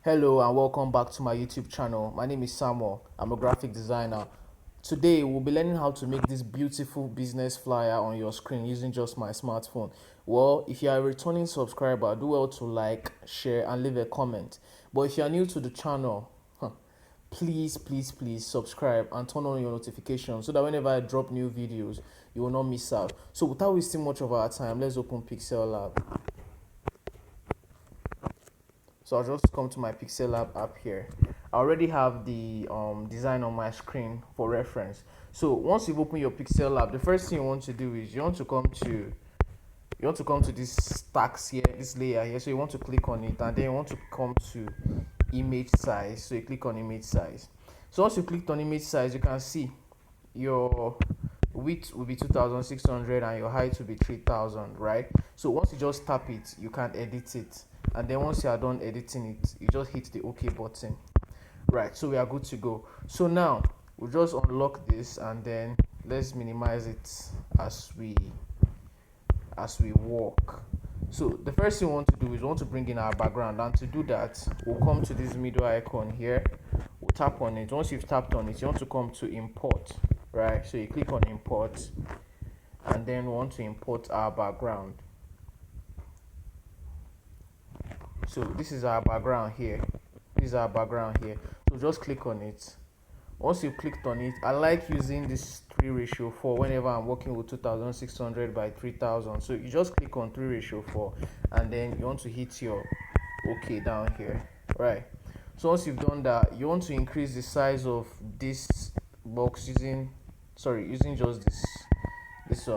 Hello and welcome back to my YouTube channel. My name is Samuel. I'm a graphic designer. Today we'll be learning how to make this beautiful business flyer on your screen using just my smartphone. Well, if you are a returning subscriber, do well to like, share and leave a comment. But if you are new to the channel, please subscribe and turn on your notifications so that whenever I drop new videos, you will not miss out. So without wasting much of our time, let's open Pixellab. So I'll just come to my Pixellab app here. I already have the design on my screen for reference. So once you've opened your Pixellab, the first thing you want to do is you want to come to this stacks here, this layer here. So you want to click on it, and then you want to come to image size. So you click on image size. So once you clicked on image size, you can see your width will be 2600 and your height will be 3000, right? So once you just tap it, you can edit it, and then once you are done editing it, you just hit the OK button. Right, so we are good to go. So now we'll just unlock this, and then let's minimize it as we walk. So the first thing we want to do is we want to bring in our background, and to do that we'll come to this middle icon here. We'll tap on it. Once you've tapped on it, you want to come to import, right? So you click on import, and then we want to import our background. So this is our background here. So just click on it. Once you've clicked on it, I like using this 3:4 whenever I'm working with 2600 by 3000. So you just click on 3:4, and then you want to hit your OK down here, right? So once you've done that, you want to increase the size of this box using just this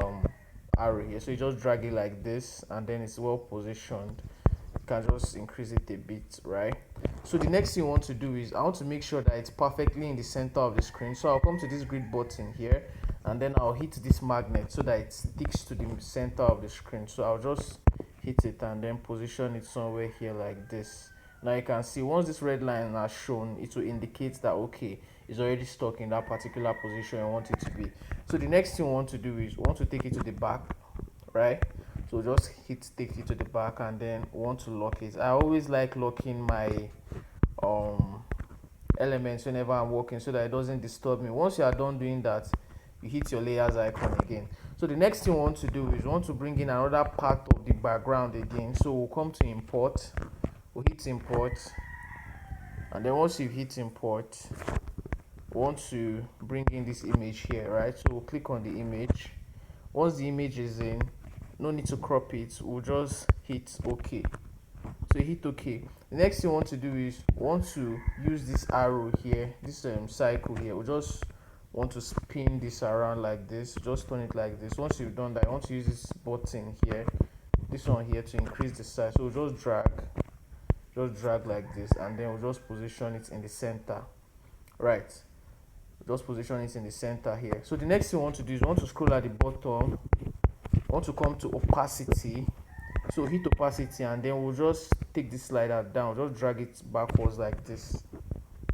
arrow here. So you just drag it like this, and then it's well positioned. You can just increase it a bit, right? So the next thing you want to do is I want to make sure that it's perfectly in the center of the screen. So I'll come to this grid button here, and then I'll hit this magnet so that it sticks to the center of the screen. So I'll just hit it and then position it somewhere here like this. Now you can see once this red line is shown, it will indicate that okay, it's already stuck in that particular position you want it to be. So the next thing we want to do is we want to take it to the back, right? So just hit take it to the back, and then we want to lock it. I always like locking my elements whenever I'm working so that it doesn't disturb me. Once you are done doing that, you hit your layers icon again. So the next thing we want to do is we want to bring in another part of the background again. So we'll come to import, we'll hit import, and then once you hit import, we want to bring in this image here, right? So we'll click on the image. Once the image is in, no need to crop it, we'll just hit OK. So hit OK. The next thing we want to do is we want to use this arrow here, this cycle here. We just want to spin this around like this, just turn it like this. Once you've done that, I want to use this button here, this one here, to increase the size. So we'll just drag like this, and then we'll just position it in the center, right? Just position it in the center here. So the next thing we want to do is we want to scroll at the bottom. I want to come to opacity. So hit opacity, and then we'll just take this slider down, just drag it backwards like this.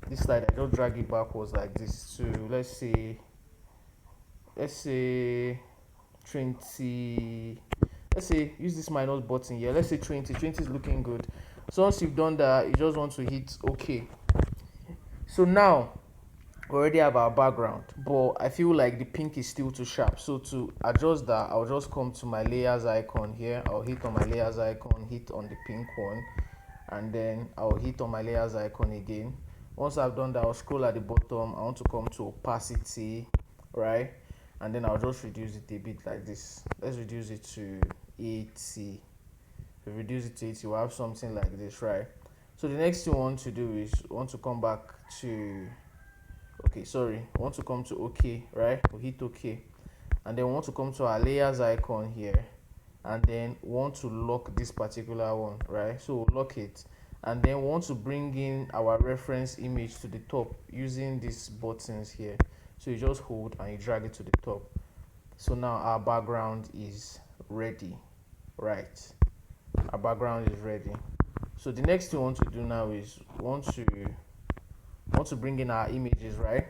This slider, just drag it backwards like this to let's say 20. Let's say use this minus button here. Let's say 20. 20 is looking good. So once you've done that, you just want to hit OK. So now we already have our background, but I feel like the pink is still too sharp. So to adjust that, I'll just come to my layers icon here. I'll hit on my layers icon, hit on the pink one, and then I'll hit on my layers icon again. Once I've done that, I'll scroll at the bottom. I want to come to opacity, right? And then I'll just reduce it a bit like this. Let's reduce it to 80. If we reduce it to 80, we'll have something like this, right? So the next thing we want to do is we want to come back to want to come to OK, right? We'll hit OK, and then we want to come to our layers icon here, and then we want to lock this particular one, right? So we'll lock it, and then we want to bring in our reference image to the top using these buttons here. So you just hold and you drag it to the top. So now our background is ready, right? Our background is ready. So the next thing we want to do now is we want to bring in our images, right?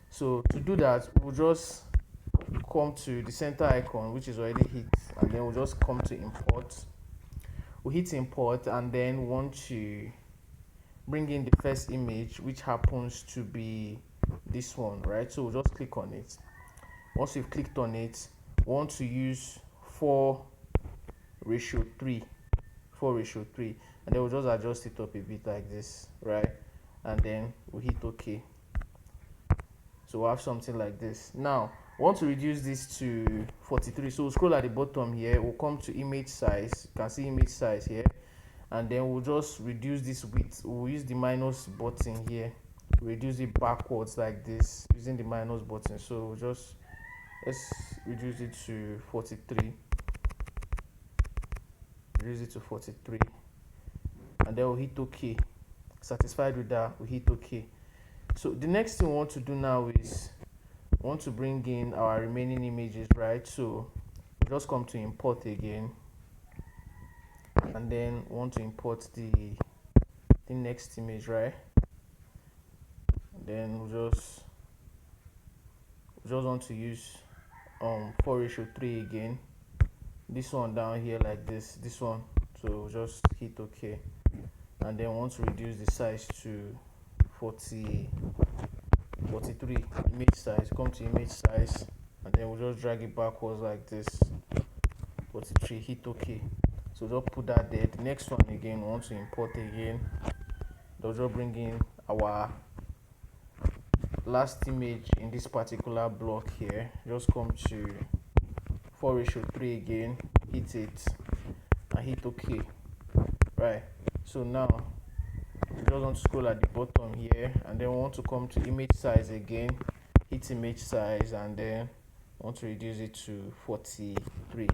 So to do that, we'll just come to the center icon, which is already hit, and then we'll just come to import. We'll hit import, and then want to bring in the first image, which happens to be this one, right? So we'll just click on it. Once you've clicked on it, we want to use 4:3, 4:3, and then we'll just adjust it up a bit like this, right? And then we'll hit OK. So we'll have something like this. Now we want to reduce this to 43, so we'll scroll at the bottom here, we'll come to image size. You can see image size here, and then we'll just reduce this width. We'll use the minus button here, reduce it backwards like this using the minus button. So we'll just, let's reduce it to 43, reduce it to 43, and then we'll hit OK. Satisfied with that, we'll hit OK. So the next thing we want to do now is we want to bring in our remaining images, right? So we just come to import again, and then we want to import the next image, right? And then we'll just want to use 4:3 again, this one down here like this one. So we'll just hit OK, and then we want to reduce the size to 43 image size. Come to image size, and then we'll just drag it backwards like this, 43, hit OK. So just put that there. The next one again, we want to import again. They'll just bring in our last image in this particular block here. Just come to 4:3 again, hit it, and hit OK, right? So now we just want to scroll at the bottom here, and then we want to come to image size again, hit image size, and then want to reduce it to 43.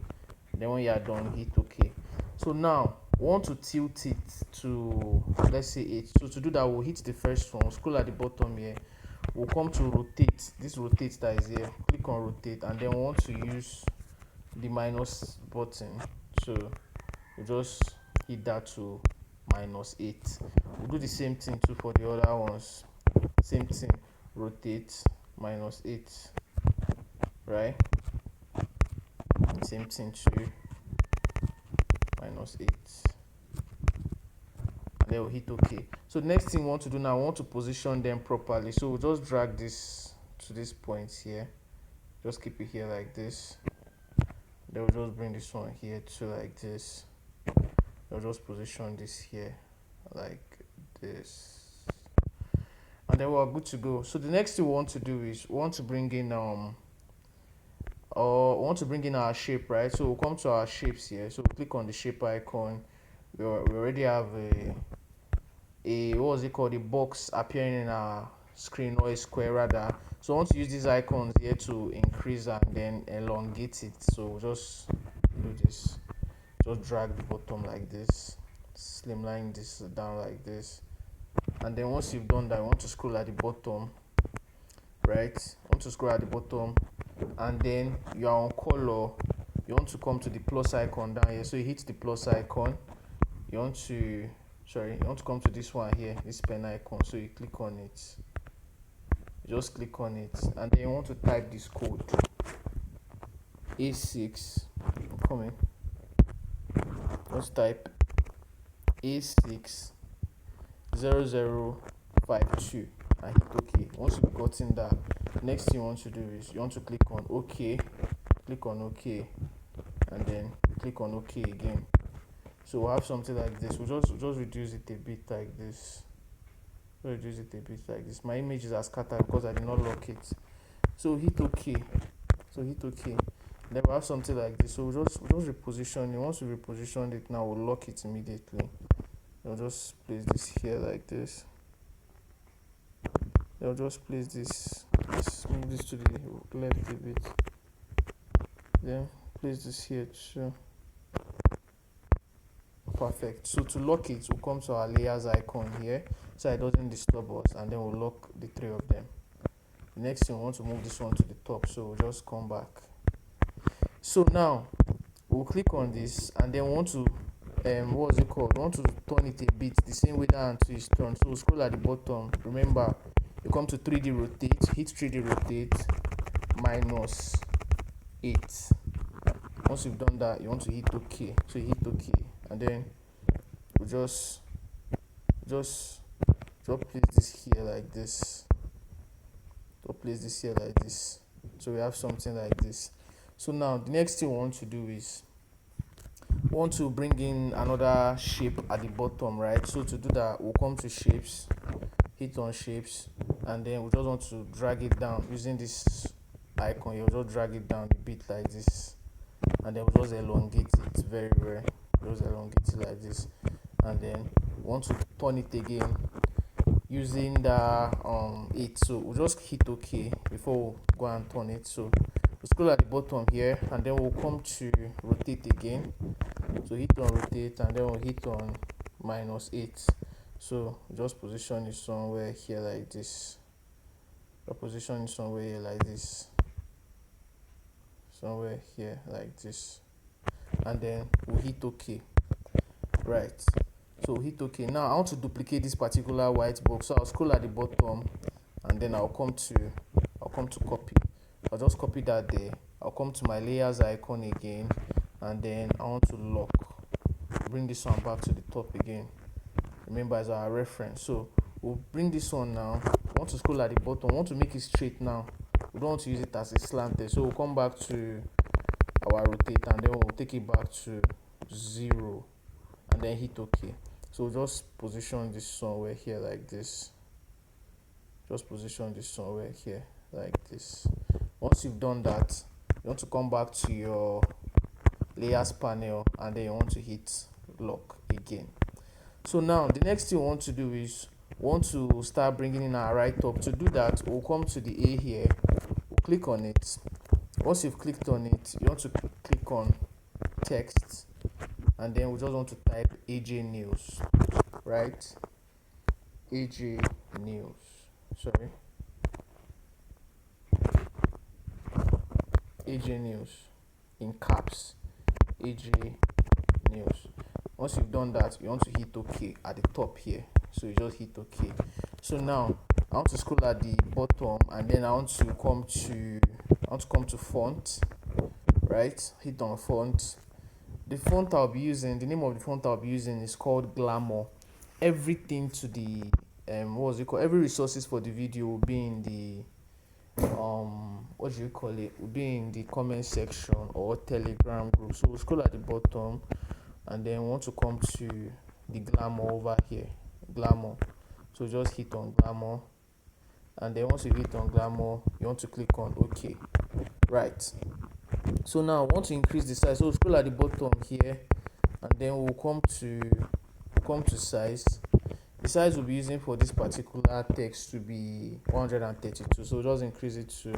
Then when you are done, hit OK. So now we want to tilt it to, let's say 8. So to do that, we'll hit the first one, scroll at the bottom here, we'll come to rotate, this rotate that is here, click on rotate, and then we want to use the minus button. So we'll just hit that to -8. We'll do the same thing too for the other ones. Same thing, rotate, -8, right? Same thing too, -8, and then we'll hit OK. So the next thing we want to do now, we want to position them properly. So we'll just drag this to this point here, just keep it here like this. Then we'll just bring this one here to like this. I'll just position this here like this, and then we're good to go. So the next thing we want to do is we want to bring in our shape, right? So we'll come to our shapes here. So we'll click on the shape icon. We already have a what was it called, a box appearing in our screen, or a square rather. So I want to use these icons here to increase and then elongate it. So we'll just do this. Just drag the bottom like this, slimline this down like this, and then once you've done that, you want to scroll at the bottom, right? Want to scroll at the bottom, and then you are on color. You want to come to the plus icon down here. So you hit the plus icon. You want to come to this one here, this pen icon. So you click on it. You just click on it, and then you want to type this code A6. I'm coming. Just type A60052 and hit OK. Once you've gotten that, next thing you want to do is you want to click on OK, and then click on OK again. So we'll have something like this. We'll just reduce it a bit like this. My images are scattered because I did not lock it. So hit OK. Then we'll have something like this. So we'll just reposition it. Once we reposition it, now we'll lock it immediately. I'll just place this here like this. I'll just place this, move this to the left a bit. Then place this here too. Perfect. So to lock it, we'll come to our layers icon here, so it doesn't disturb us, and then we'll lock the three of them. The next thing, we want to move this one to the top, so we'll just come back. So now we'll click on this, and then we want to we want to turn it a bit the same way that hand is turned. So we'll scroll at the bottom. Remember, you come to 3D rotate, hit 3D rotate, -8. Once you've done that, you want to hit OK. So you hit OK, and then we'll just just place this here like this, just place this here like this, so we have something like this. So now the next thing we want to do is we want to bring in another shape at the bottom, right? So to do that, we'll come to shapes, hit on shapes, and then we just want to drag it down using this icon. You'll just drag it down a bit like this, and then we'll just elongate it very, just elongate it like this, and then we want to turn it again using the 8. So we'll just hit OK before we go and turn it. So we'll scroll at the bottom here, and then we'll come to rotate again. So hit on rotate, and then we'll hit on -8. So just position it somewhere here like this. Position it somewhere here like this, somewhere here like this, and then we'll hit OK. Right, so hit OK. Now I want to duplicate this particular white box, so I'll scroll at the bottom, and then I'll come to copy. I'll just copy that there. I'll come to my layers icon again, and then I want to lock, bring this one back to the top again, remember as our reference. So we'll bring this one now. We want to scroll at the bottom, we want to make it straight now, we don't want to use it as a slanted. So we'll come back to our rotate, and then we'll take it back to 0, and then hit OK. So just position this somewhere here like this, just position this somewhere here like this. Once you've done that, you want to come back to your layers panel, and then you want to hit lock again. So now the next thing we want to do is we want to start bringing in our right up. To do that, we'll come to the A here, we'll click on it. Once you've clicked on it, you want to click on text, and then we just want to type AJ Nails, right? AJ Nails, sorry, AJ Nails in caps, AJ Nails. Once you've done that, you want to hit OK at the top here, so you just hit OK. So now I want to scroll at the bottom, and then I want to come to font, right? Hit on font. The font I'll be using, the name of the font I'll be using is called Glamour. Everything to the what's it called, every resources for the video will be in the what do you call it, will be in the comment section or Telegram group. So we'll scroll at the bottom, and then we want to come to the Glamour over here, Glamour. So just hit on Glamour, and then once you hit on Glamour, you want to click on OK. Right, so now I want to increase the size, so we'll scroll at the bottom here, and then we'll come to size. The size we'll be using for this particular text to be 132, so just increase it to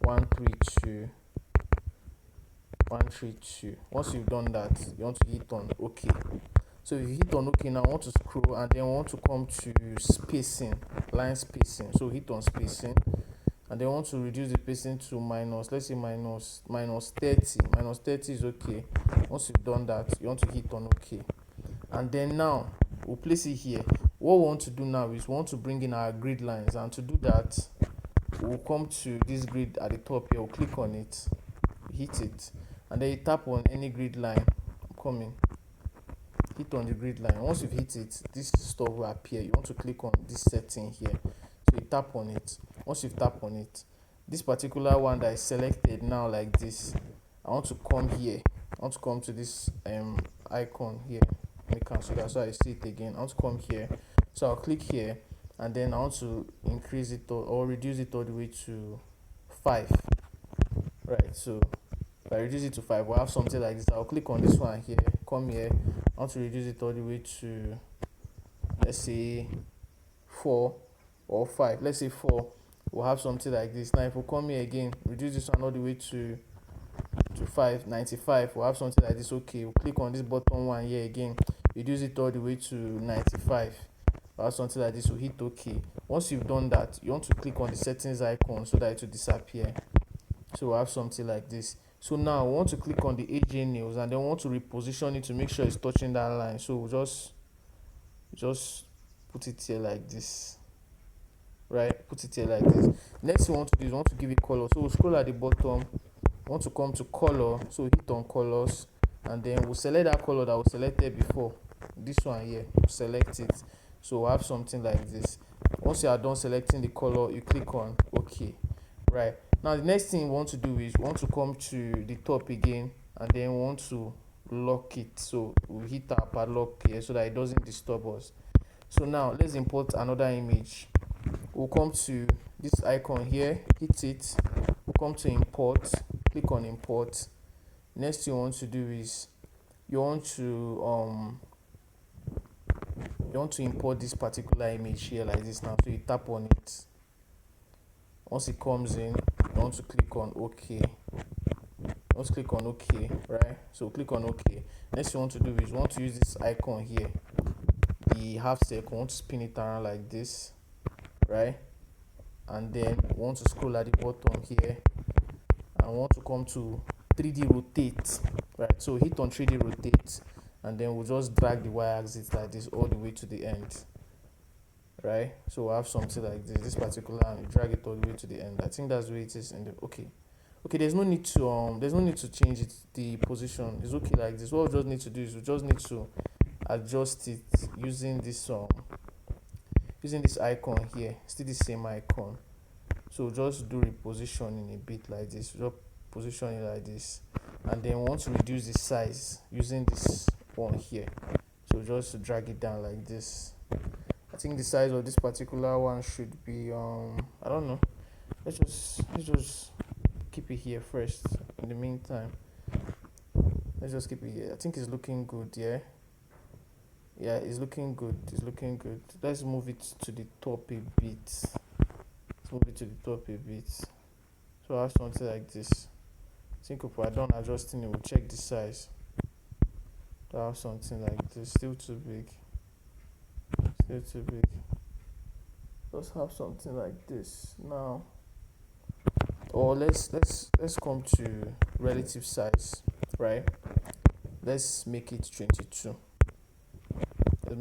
132. Once you've done that, you want to hit on OK. So if you hit on OK, now I want to scroll, and then I want to come to spacing, line spacing. So hit on spacing, and then I want to reduce the spacing to let's say minus 30. Minus 30 is okay. Once you've done that, you want to hit on OK, and then now we'll place it here. What we want to do now is we want to bring in our grid lines, and to do that, we'll come to this grid at the top here. We'll click on it, hit it, and then you tap on any grid line. I'm coming. Hit on the grid line. Once you've hit it, this stuff will appear. You want to click on this setting here, so you tap on it. Once you've tapped on it, this particular one that is selected now like this, I want to come here. I want to come to this icon here. Let me cancel that so I see it again. I want to come here, so I'll click here, and then I want to increase it or reduce it all the way to 5. Right, so if I reduce it to 5, we'll have something like this. I'll click on this one here, come here, I want to reduce it all the way to, let's say 4 or 5. Let's say 4, we'll have something like this. Now if we come here again, reduce this one all the way to 595, we'll have something like this. Okay, we'll click on this bottom one here again, reduce it all the way to 95, we'll have something like this. We'll hit OK. Once you've done that, you want to click on the settings icon so that it will disappear. So we'll have something like this. So now we want to click on the AJ Nails, and then we want to reposition it to make sure it's touching that line. So we'll just put it here like this, right? Put it here like this. Next we want to do is we want to give it color. So we'll scroll at the bottom, we want to come to color, so hit on colors, and then we'll select that color that we selected before, this one here. We'll select it, So we'll have something like this. Once you are done selecting the color, you click on OK. Right, now the next thing you want to do is you want to come to the top again, and then we want to lock it. So we'll hit our padlock here so that it doesn't disturb us. So now let's import another image. We'll come to this icon here, hit it, we'll come to import, click on import. Next thing you want to do is you want to import this particular image here like this. Now so you tap on it. Once it comes in, you want to click on OK. Let's click on OK, right? So click on OK. Next you want to do is you want to use this icon here, the half circle. You want to spin it around like this, right? And then you want to scroll at the bottom here, and want to come to 3D rotate, right? So hit on 3D rotate, and then we'll just drag the y-axis like this all the way to the end, right? So we'll have something like this particular, and you drag it all the way to the end. I think that's the way it is in the okay. There's no need to change it, the position is okay like this. What we just need to do is we just need to adjust it using this icon here, still the same icon. So just do repositioning a bit like this, just position it like this, and then we want to reduce the size using this one here. So just drag it down like this. I think the size of this particular one should be I don't know, let's just keep it here first. In the meantime, let's just keep it here. I think it's looking good. Yeah, it's looking good. Let's move it to the top a bit. So I have something like this. I think if we're done adjusting it, we'll check the size. So I have something like this. Still too big. Let's have something like this now. Or let's come to relative size, right? Let's make it 22. Then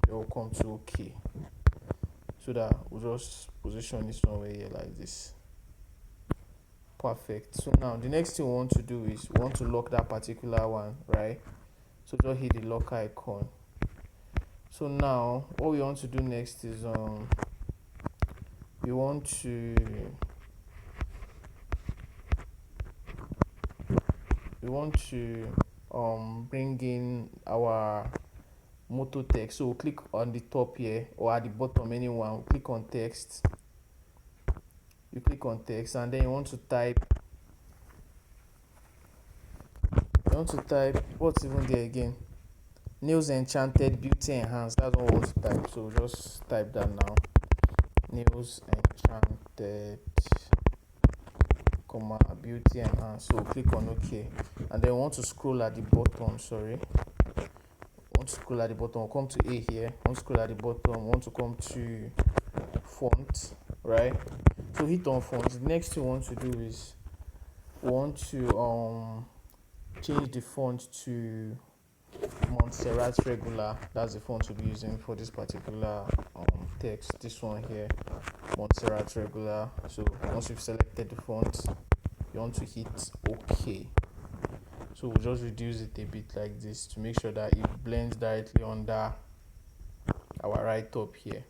we'll come to OK, so that we'll just position this somewhere here like this. Perfect. So now the next thing we want to do is we want to lock that particular one, right? So just hit the lock icon. So now what we want to do next is we want to bring in our motto text. So we'll click on the top here, or at the bottom, anyone. We'll click on text. You click on text, and then you want to type what's even there again. Nails enchanted, beauty enhanced. That's what we want to type. So just type that now. Nails enchanted, beauty enhanced. So click on OK, and then we want to scroll at the bottom. We'll come to A here. Want to scroll at the bottom. Want to come to font, right? So hit on font. The next thing we want to do is we want to change the font to Montserrat regular. That's the font we'll be using for this particular text. This one here, Montserrat regular. So once you've selected the font, you want to hit OK. So we'll just reduce it a bit like this to make sure that it blends directly under our right top here.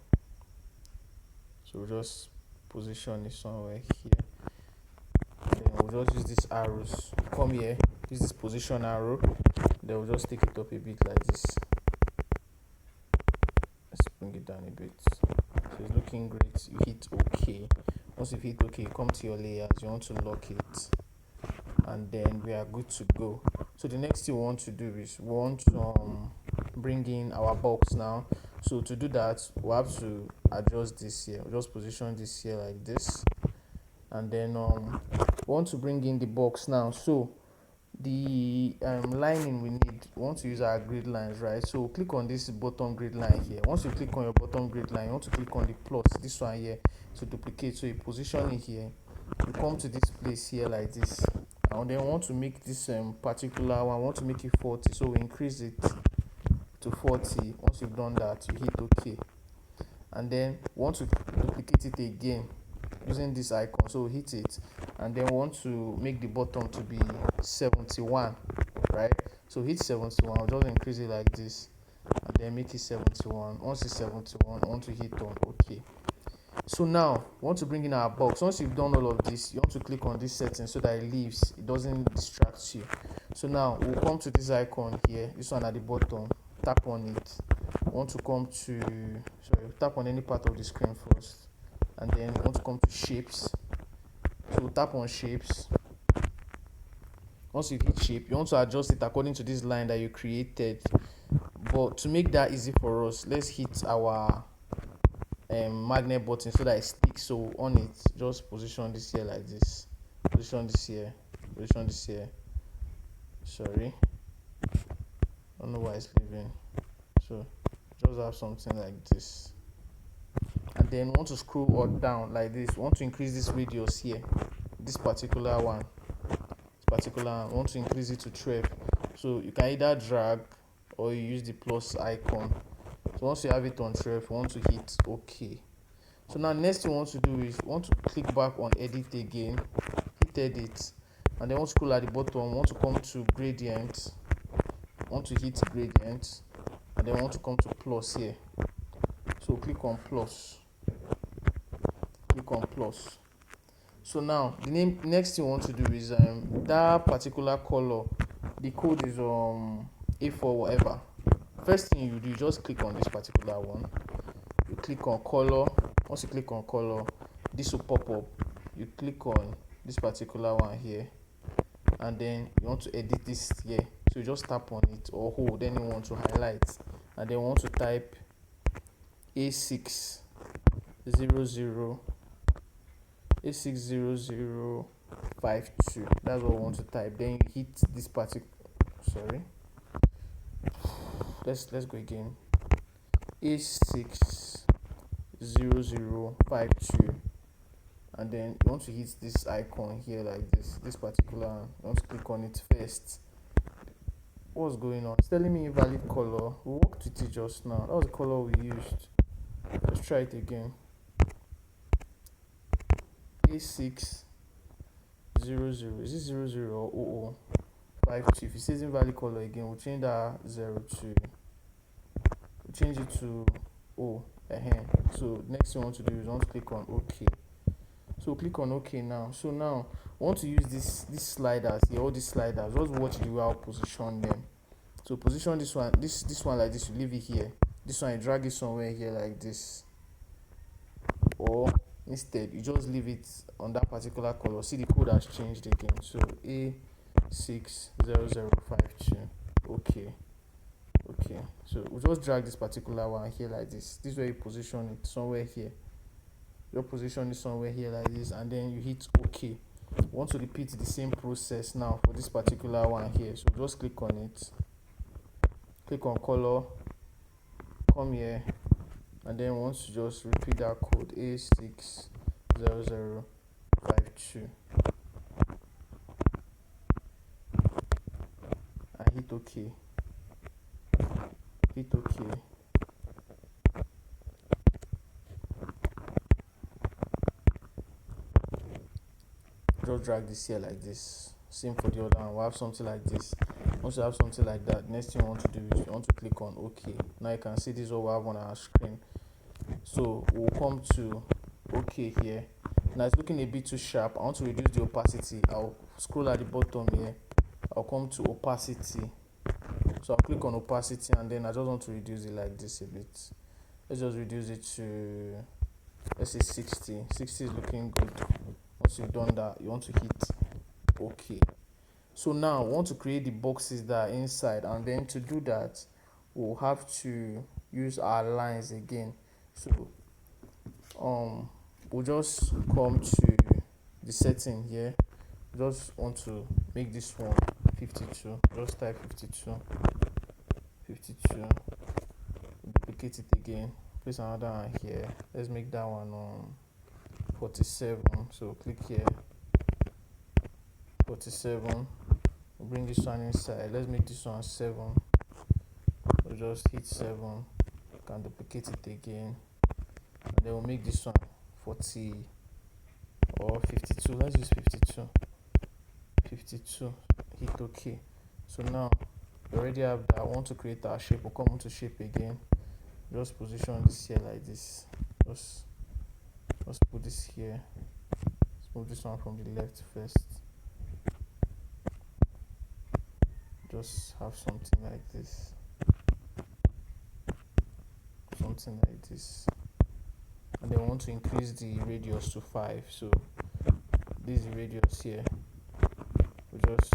So we'll just position it somewhere here. Then we'll just use these arrows. Come here, use this position arrow. Then we'll just take it up a bit like this. Let's bring it down a bit. So it's looking great. You hit OK. Once you hit OK, come to your layers. You want to lock it, and then we are good to go. So the next thing we want to do is we want to bring in our box now. So to do that, we have to adjust this here. We'll just position this here like this, and then we want to bring in the box now. So the lining we need, we want to use our grid lines, right? So click on this bottom grid line here. Once you click on your bottom grid line, you want to click on the plus, this one here, to duplicate. So you position it here, you come to this place here like this, and then we want to make this particular one, we want to make it 40. So we increase it to 40. Once you've done that, you hit OK, and then we want to duplicate it again using this icon. So we hit it, and then we want to make the bottom to be 71, right? So hit 71. I'll just increase it like this, and then make it 71. Once it's 71, I want to hit on OK. So now we want to bring in our box. Once you've done all of this, you want to click on this setting so that it doesn't distract you. So now we'll come to this icon here, this one at the bottom, tap on it. Want to come to, tap on any part of the screen first, and then want to come to shapes. So tap on shapes. Once you hit shape, you want to adjust it according to this line that you created. But to make that easy for us, let's hit our magnet button so that it sticks. So on it, just position this here like this, position this here, position this here. Sorry, I don't know why it's leaving. So just have something like this, and then want to scroll or down like this. Want to increase this radius here, this particular one, want to increase it to 12. So you can either drag or you use the plus icon. So once you have it on 12, you want to hit OK. So now next thing you want to do is want to click back on edit again, hit edit, and then want to scroll at the bottom, want to come to gradient, want to hit gradient, and then want to come to plus here. So click on plus, So now the next thing you want to do is that particular color, the code is A4 whatever. First thing you do, you just click on this particular one, you click on color. Once you click on color, this will pop up. You click on this particular one here, and then you want to edit this here, so you just tap on it or hold, then you want to highlight, and then you want to type A600 A60052. That's what I want to type. Then you hit this particular, let's go again, A60052, and then you want to hit this icon here like this particular, you want to click on it first. What's going on? It's telling me invalid color. We worked with it just now. That was the color we used. Let's try it again. A600, is it 00 or 0052? If it says invalid color again, we'll change that 0 to, we'll change it to O. So next thing we want to do is want to click on OK. So click on OK now. So now I want to use these sliders here, all these sliders. Just watch the way I'll position them. So position this one like this, you leave it here. This one you drag it somewhere here like this, or instead you just leave it on that particular color. See, the code has changed again. So A60052. Okay, so we'll just drag this particular one here like this. This way you position it somewhere here. You position it somewhere here like this, and then you hit OK. You want to repeat the same process now for this particular one here. So just click on it, click on color, come here, and then once you just repeat that code, A60052, and hit OK. Just drag this here like this. Same for the other one. We'll have something like this. Once you have something like that, next thing you want to do is you want to click on OK. Now you can see this is what we have on our screen. So we'll come to OK here. Now it's looking a bit too sharp. I want to reduce the opacity. I'll scroll at the bottom here. I'll come to opacity. So I'll click on opacity, and then I just want to reduce it like this a bit. Let's just reduce it to, let's say 60. 60 is looking good. Once you've done that, you want to hit OK. So now we want to create the boxes that are inside, and then to do that we'll have to use our lines again. So we'll just come to the setting here. Just want to make this one 52. Just type 52, duplicate it again, place another one here. Let's make that one 47. So click here, 47. We'll bring this one inside. Let's make this one 7. We'll just hit 7, can duplicate it again, and then we'll make this one 40 or 52. Let's use 52, hit OK. So now We already have that. I want to create our shape. We'll come into shape again. Just position this here like this. Just put this here. Let's move this one from the left first. Just have something like this. Something like this. And then I want to increase the radius to 5. So this is the radius here. We just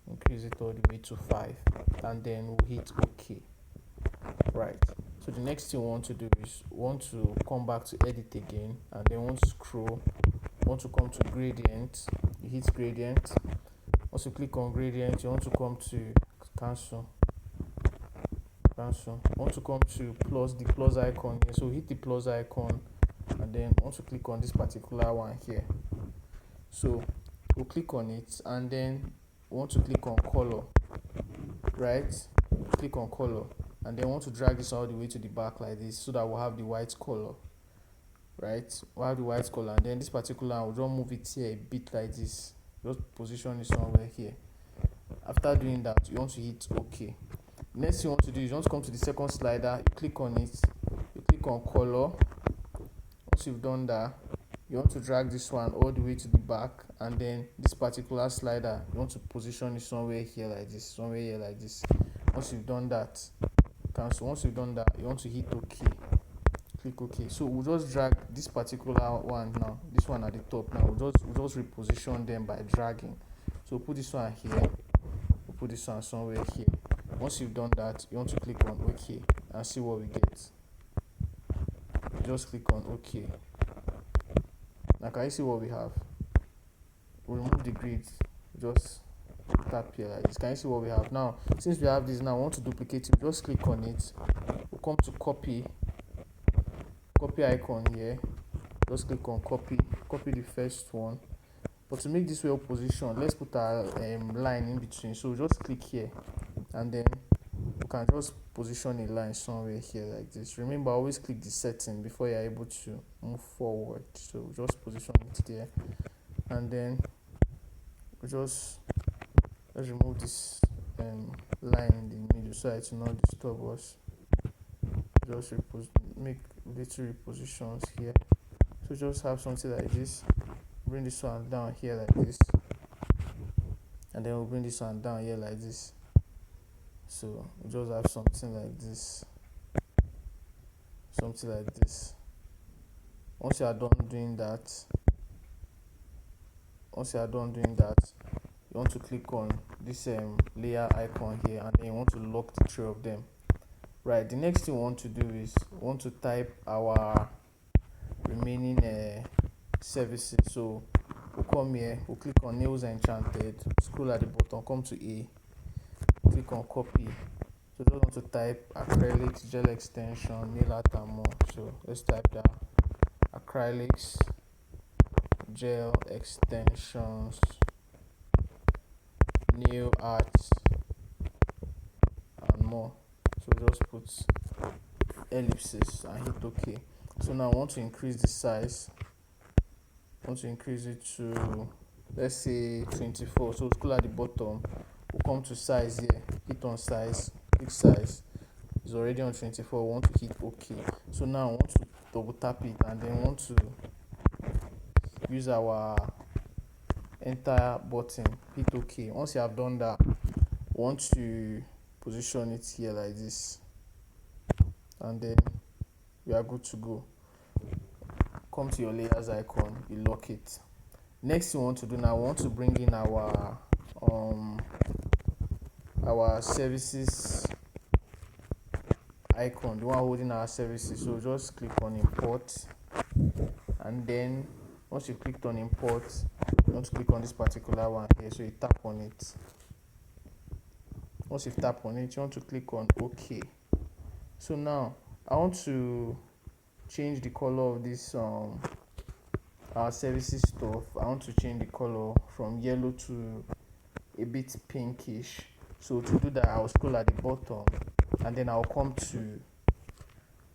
increase it all the way to 5. And then we'll hit OK. Right. So the next thing we want to do is we want to come back to edit again, and then want to scroll, want to come to gradient. You hit gradient. Once you click on gradient, you want to come to cancel. Want to come to the plus icon here. So hit the plus icon, and then want to click on this particular one here. So we'll click on it, and then want to click on color. Right? Click on color. And then want to drag this all the way to the back like this, so that we'll have the white color. Right? We'll have the white color, and then this particular one, we'll just move it here a bit like this. Just position it somewhere here. After doing that, you want to hit OK. Next thing you want to do is you want to come to the second slider, you click on it, you click on color. Once you've done that, you want to drag this one all the way to the back, and then this particular slider, you want to position it somewhere here like this, somewhere here like this. Once you've done that, cancel. Once you've done that, you want to hit OK. Click OK. So we'll just drag this particular one now, this one at the top now. We'll just reposition them by dragging. So we'll put this one here, we'll put this one somewhere here. Once you've done that, you want to click on OK and see what we get. Just click on OK. Now can you see what we have? We'll remove the grid. Just tap here like this. Can you see what we have? Now, since we have this now, I want to duplicate it. Just click on it. We'll come to copy icon here. Just click on copy the first one. But to make this well positioned, let's put our line in between. So just click here, and then you can just position a line somewhere here like this. Remember, always click the setting before you're able to move forward. So just position it there, and then let's remove this line in the middle so it will not disturb us. Just make little repositions here. So just have something like this. Bring this one down here like this, and then we'll bring this one down here like this. So we just have something like this. Once you are done doing that, you want to click on this layer icon here, and then you want to lock the three of them. Right, the next thing we want to do is we want to type our remaining services. So we'll come here, we'll click on Nails Enchanted, scroll at the bottom, come to A, click on copy. So just want to type acrylics, gel extension, nail art and more. So let's type that: acrylics, gel extensions, nail art and more. So just put ellipses and hit OK. So now I want to increase the size. I want to increase it to, let's say, 24. So scroll at the bottom, we'll come to size here, hit on size, click size. It's already on 24. We want to hit OK. So now I want to double tap it, and then want to use our enter button, hit OK. Once you have done that, we want to position it here like this, and then you are good to go. Come to your layers icon, you lock it. Next thing we want to do now, we want to bring in our services icon, the one holding our services. So just click on import, and then once you clicked on import, you want to click on this particular one here. So you tap on it. Once you tap on it, you want to click on OK. So now I want to change the color of this our services stuff. I want to change the color from yellow to a bit pinkish. So to do that, I'll scroll at the bottom, and then I'll come to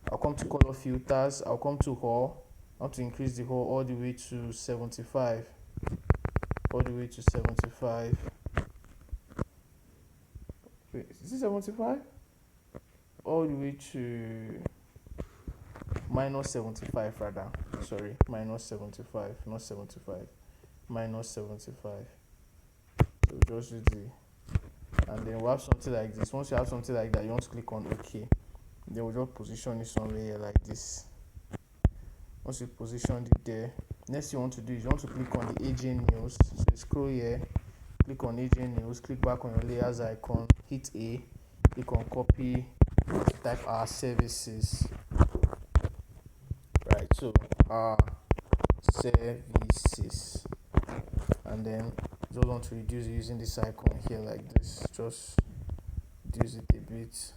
color filters. I'll come to Hall. I want to increase the Hall all the way to 75. wait, is it 75 all the way to minus 75 rather, sorry, minus 75, not 75, minus 75. So just use the, and then we'll have something like this. Once you have something like that, you want to click on OK. Then we'll just position it somewhere here like this. Once you position it there, next thing you want to do is you want to click on the agent news. So you scroll here, click on agent news, click back on your layers icon, hit A, click on copy, type our services. Right, so our services, and then just want to reduce it using this icon here like this. Just reduce it a bit,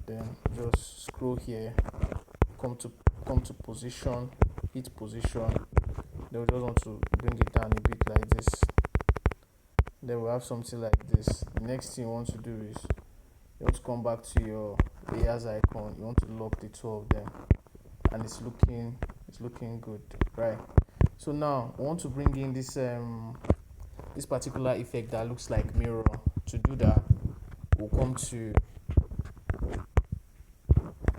then just scroll here, come to position, hit position. Then we just want to bring it down a bit like this. Then we'll have something like this. The next thing you want to do is you want to come back to your layers icon. You want to lock the two of them, and it's looking good, right? So now we want to bring in this this particular effect that looks like mirror. To do that, we'll come to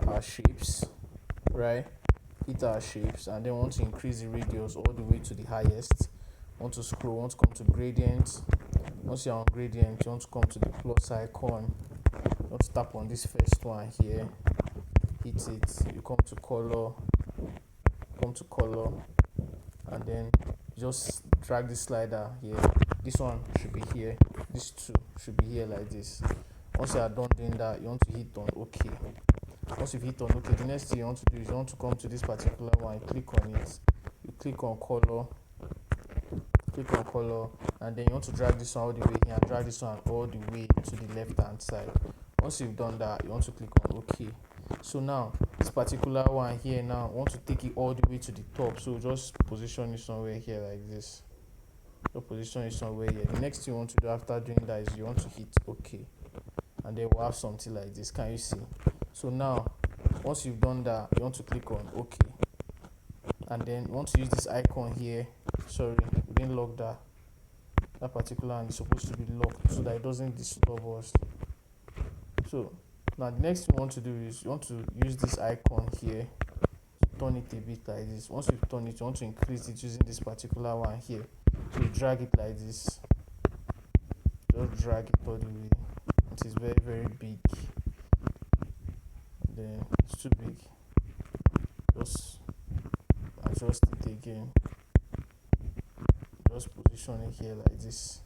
our shapes, right? Hit our shapes, and then want to increase the radius all the way to the highest. Want to scroll, want to come to gradient. Once you're on gradient, you want to come to the plus icon. You want to tap on this first one here, hit it. You come to color, and then just drag the slider here. This one should be here, this two should be here like this. Once you are done doing that, you want to hit on OK. Once you've hit on OK, the next thing you want to do is you want to come to this particular one, click on it, you click on color, and then you want to drag this one all the way here and drag this one all the way to the left hand side. Once you've done that, you want to click on OK. So now this particular one here, now I want to take it all the way to the top, so just position it somewhere here like this. So position it somewhere here. The next thing you want to do after doing that is you want to hit OK, and then we'll have something like this. Can you see? So now once you've done that, you want to click on OK, and then you want to use this icon here. Sorry, we didn't lock that particular one is supposed to be locked so that it doesn't disturb us. So now the next thing you want to do is you want to use this icon here, turn it a bit like this. Once you've turned it, you want to increase it using this particular one here. So you drag it like this, just drag it all the way. It is very, very big, and then it's too big, just adjust it again, just position it here like this.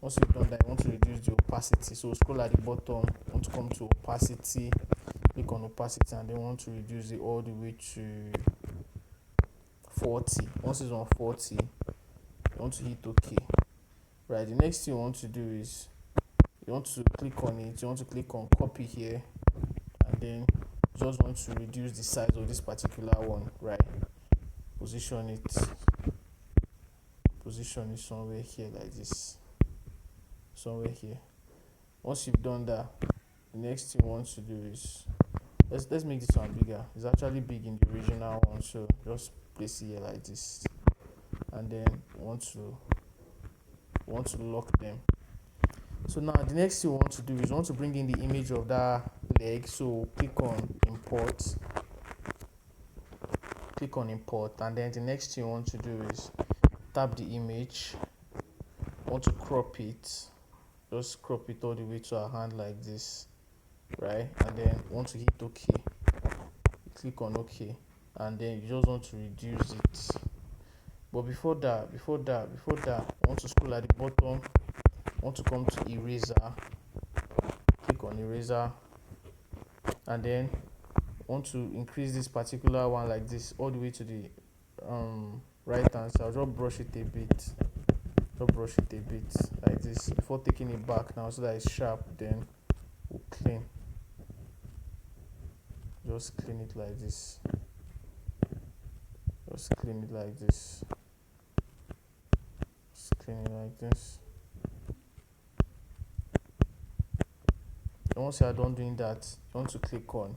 Once you've done that, you want to reduce the opacity, so scroll at the bottom, want to come to opacity, click on opacity, and then want to reduce it all the way to 40. Once it's on 40, you want to hit OK. Right, the next thing you want to do is you want to click on it, you want to click on copy here, and then you just want to reduce the size of this particular one, right? Position it somewhere here like this, somewhere here. Once you've done that, the next thing you want to do is let's make this one bigger. It's actually big in the original one, so just place it here like this, and then want to lock them. So now the next thing you want to do is you want to bring in the image of that leg. So click on import, and then the next thing you want to do is tap the image, want to crop it, just crop it all the way to our hand like this, right? And then want to hit OK, click on OK, and then you just want to reduce it. But before that, I want to scroll at the bottom, want to come to eraser, click on eraser, and then want to increase this particular one like this all the way to the right hand side. Just brush it a bit, like this before taking it back now so that it's sharp. Then we'll clean, just clean it like this, clean it like this. And once you are done doing that, you want to click on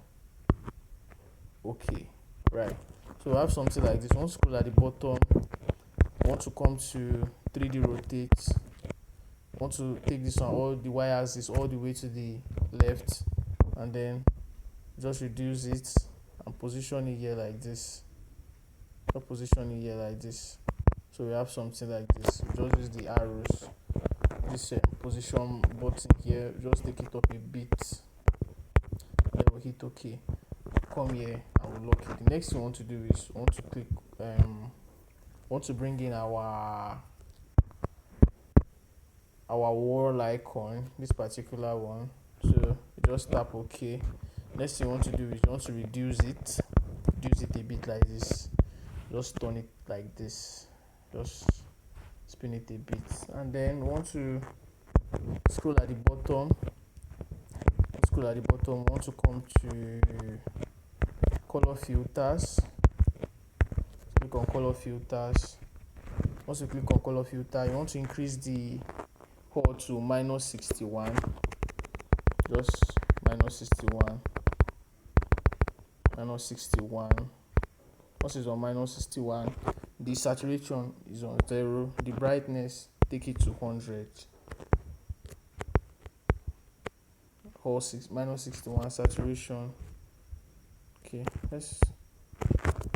OK, right? So we have something like this. Want to scroll at the bottom, want to come to 3D rotate, want to take this one, all the y-axis all the way to the left, and then just reduce it and position it here like this. Just position it here like this. So we have something like this. We just use the arrows, this position button here, just take it up a bit, then we'll hit OK. Come here and we'll lock it. The next thing we want to do is we want to click want to bring in our wall icon, this particular one. So just tap OK. Next thing you want to do is you want to reduce it a bit like this. Just turn it like this, just spin it a bit, and then we want to scroll at the bottom. Want to come to color filters, click on color filters. Once you click on color filter, you want to increase the hue to -61, just -61. Once it's on -61, the saturation is on 0, the brightness take it to 100. Or -61 saturation. Okay, that's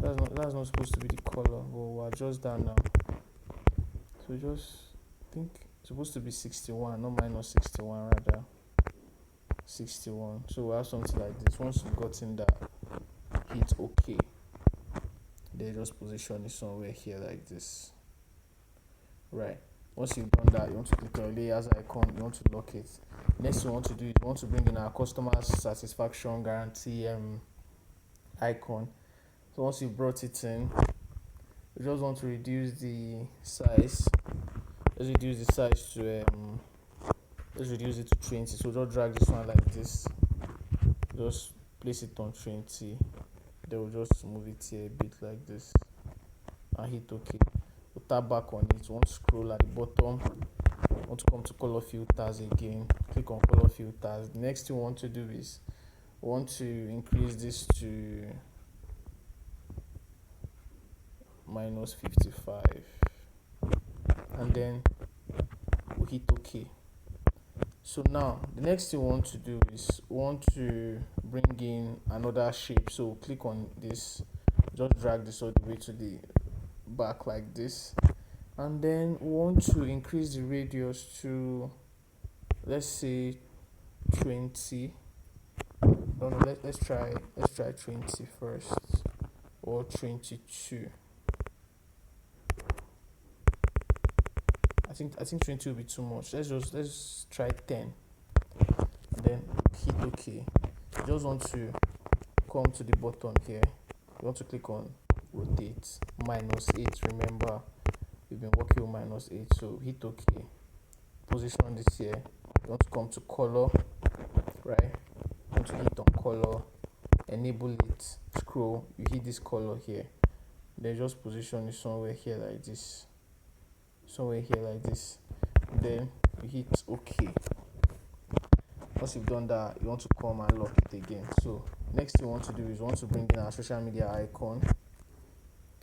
not supposed to be the color, but we'll adjust that now. So just think it's supposed to be 61, not -61, rather 61. So we'll have something like this. Once you've gotten that, hit OK. Then just position it somewhere here like this. Right. Once you've done that, you want to click on layers icon, you want to lock it. Next you want to do is you want to bring in our customer satisfaction guarantee icon. So once you brought it in, you just want to reduce the size. Let's reduce the size to let's reduce it to 20. So just drag this one like this, just place it on 20. Then we'll just move it here a bit like this and hit OK. We'll tap back on it. We want to scroll at the bottom, we want to come to color filters again, click on color filters. The next thing we want to do is we want to increase this to -55, and then we'll hit OK. So now the next thing we want to do is we want to bring in another shape. So click on this, just drag this all the way to the back like this, and then we want to increase the radius to, let's say 20. No, let's try 20 first, or 22. I think 20 will be too much. Let's try 10. Then hit OK. You just want to come to the bottom here. You want to click on rotate -8. Remember, we've been working with -8. So hit OK. Position this here. You want to come to color, right? You want to hit on color, enable it, scroll. You hit this color here. Then just position it somewhere here like this. Then you hit OK. Once you've done that, you want to come and lock it again. So next thing you want to do is you want to bring in our social media icon.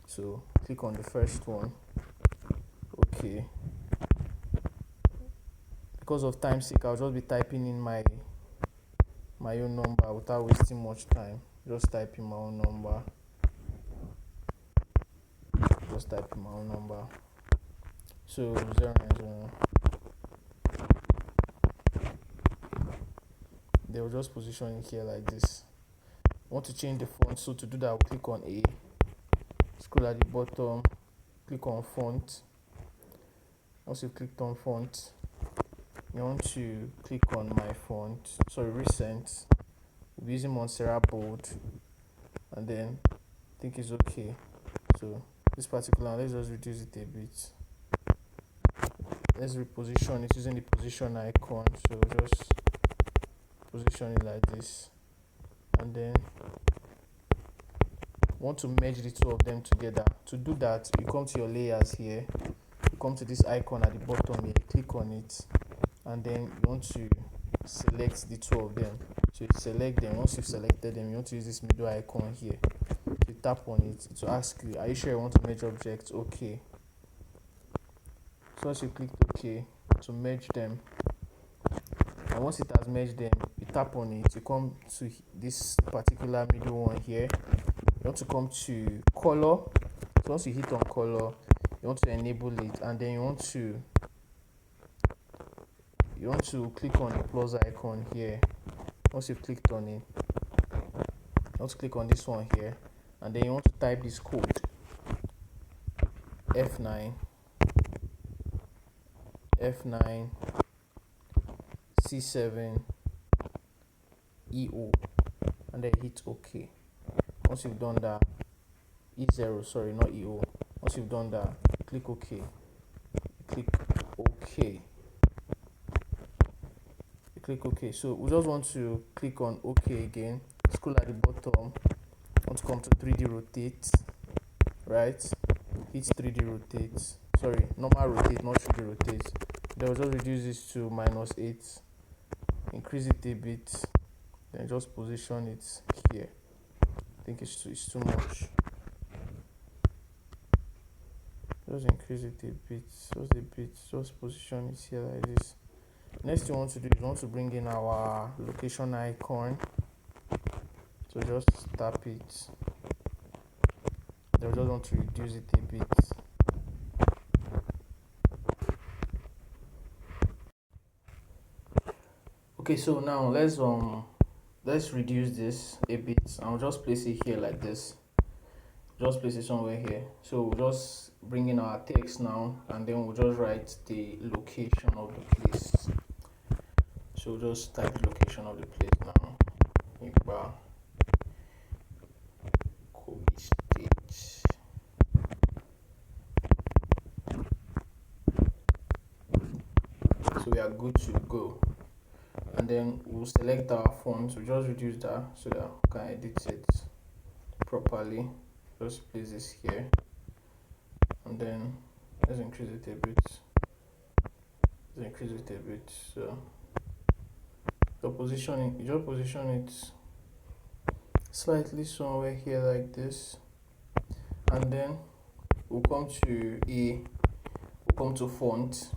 So click on the first one. Okay. Because of time sake, I'll just be typing in my own number without wasting much time. Just type in my own number. So 090. They will just position it here like this. Want to change the font, so to do that, we'll click on A, scroll at the bottom, click on font. Once you've clicked on font, you want to click on my font, recent. We'll be using Montserrat bold, and then I think it's okay. So this particular, let's just reduce it a bit. Let's reposition it using the position icon. So just position it like this, and then want to merge the two of them together. To do that, you come to your layers here, you come to this icon at the bottom here, click on it, and then you want to select the two of them. So you select them. Once you've selected them, you want to use this middle icon here. You tap on it to ask you, are you sure you want to merge objects? Okay. So once you click OK, to merge them. And once it has merged them, you tap on it, you come to this particular middle one here. You want to come to color. So once you hit on color, you want to enable it, and then you want to click on the plus icon here. Once you've clicked on it, you want to click on this one here, and then you want to type this code F9 C7 EO, and then hit OK. Once you've done that, E0, sorry, not EO. Once you've done that, click OK. Click OK. Click OK. So we just want to click on OK again. Scroll at the bottom. Want to come to 3D rotate, right? Hit 3D rotate. Sorry, normal rotate, not 3D rotate. Then we'll just reduce this to -8. Increase it a bit. Then just position it here. I think it's too much. Just increase it a bit. Just position it here like this. Next thing we want to do is we want to bring in our location icon. So just tap it. Then we just want to reduce it a bit. Okay, so now let's reduce this a bit. I'll just place it here like this. Just place it somewhere here. So we'll just bring in our text now, and then we'll just write the location of the place. So we'll just type the location of the place now. Iba Kogi State. So we are good to go. And then we'll select our font. We'll just reduce that so that we can edit it properly. Just place this here, and then let's increase it a bit. So you just position it slightly somewhere here like this, and then we'll come to font,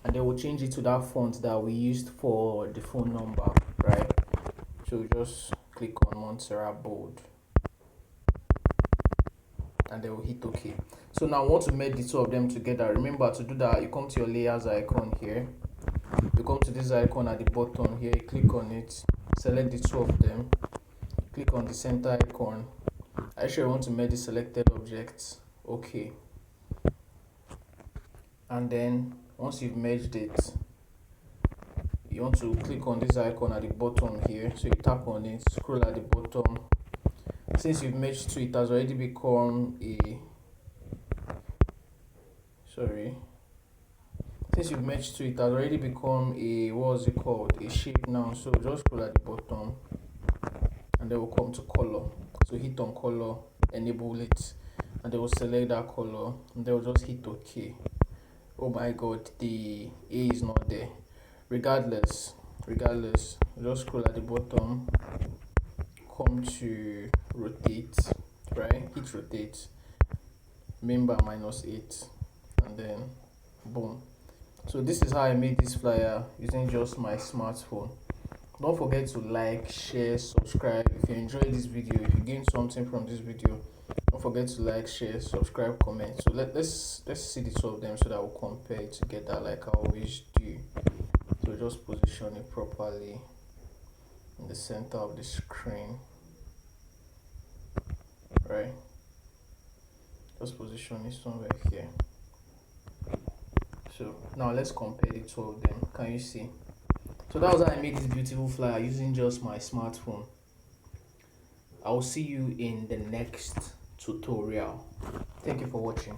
and then we'll change it to that font that we used for the phone number, right? So just click on Montserrat Bold, and then we'll hit OK. So now I want to merge the two of them together. Remember, to do that, you come to your layers icon here. You come to this icon at the bottom here, you click on it, select the two of them, click on the center icon. Actually, I want to merge the selected objects. OK. And then once you've merged it, you want to click on this icon at the bottom here. So you tap on it, scroll at the bottom. Since you've merged to it, has already become a what's it called, a shape now. So just scroll at the bottom, and then we'll come to color. So hit on color, enable it, and then we'll select that color, and then we'll just hit OK. Oh my god, the A is not there. Regardless, just scroll at the bottom, come to rotate, right? Hit rotate, remember -8, and then boom. So this is how I made this flyer using just my smartphone. Don't forget to like, share, subscribe. If you enjoyed this video, if you gained something from this video, don't forget to like, share, subscribe, comment. So let's see the two of them so that we'll compare it together like I always do. So just position it properly in the center of the screen, right? Just position it somewhere here. So now let's compare the two of them. Can you see? So that was how I made this beautiful flyer using just my smartphone. I will see you in the next tutorial. Thank you for watching.